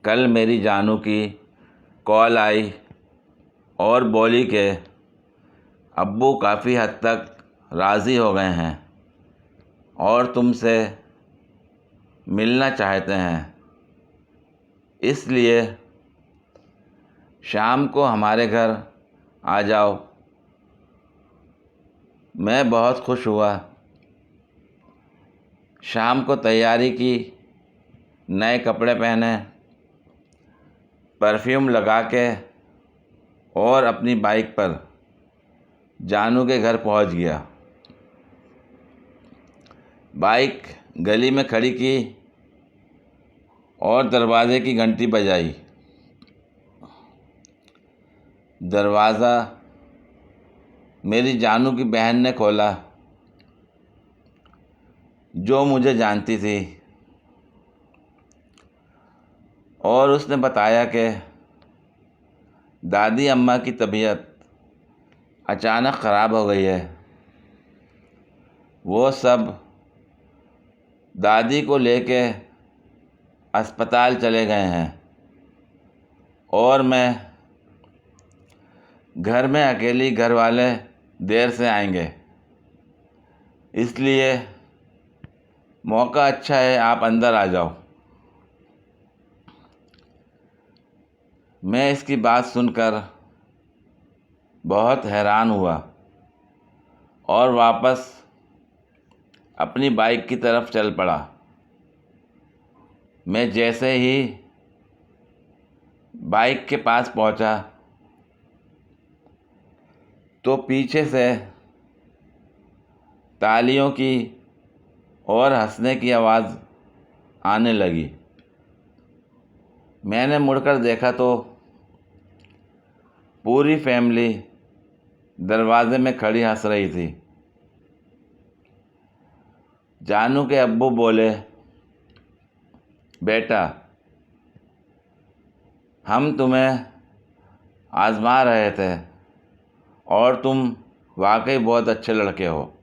कल मेरी जानू की कॉल आई और बोली कि अब्बू काफ़ी हद तक राज़ी हो गए हैं और तुमसे मिलना चाहते हैं, इसलिए शाम को हमारे घर आ जाओ। मैं बहुत खुश हुआ। शाम को तैयारी की, नए कपड़े पहने, परफ्यूम लगा के और अपनी बाइक पर जानू के घर पहुंच गया। बाइक गली में खड़ी की और दरवाज़े की घंटी बजाई। दरवाज़ा मेरी जानू की बहन ने खोला, जो मुझे जानती थी, और उसने बताया कि दादी अम्मा की तबीयत अचानक ख़राब हो गई है। वो सब दादी को लेके अस्पताल चले गए हैं और मैं घर में अकेली, घर वाले देर से आएंगे, इसलिए मौका अच्छा है, आप अंदर आ जाओ। मैं इसकी बात सुनकर बहुत हैरान हुआ और वापस अपनी बाइक की तरफ चल पड़ा। मैं जैसे ही बाइक के पास पहुंचा तो पीछे से तालियों की और हंसने की आवाज़ आने लगी। मैंने मुड़कर देखा तो पूरी फैमिली दरवाज़े में खड़ी हंस रही थी। जानू के अब्बू बोले, बेटा, हम तुम्हें आज़मा रहे थे और तुम वाकई बहुत अच्छे लड़के हो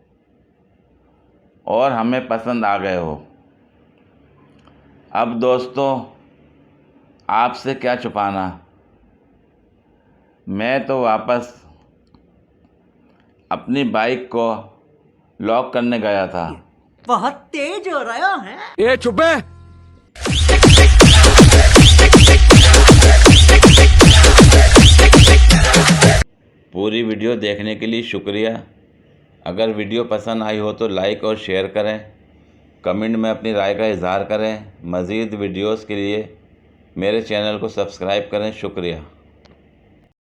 और हमें पसंद आ गए हो। अब दोस्तों, आपसे क्या छुपाना, मैं तो वापस अपनी बाइक को लॉक करने गया था। बहुत तेज हो रहा है। ए चुप है। पूरी वीडियो देखने के लिए शुक्रिया। अगर वीडियो पसंद आई हो तो लाइक और शेयर करें, कमेंट में अपनी राय का इजहार करें। मज़ीद वीडियोस के लिए मेरे चैनल को सब्सक्राइब करें। शुक्रिया।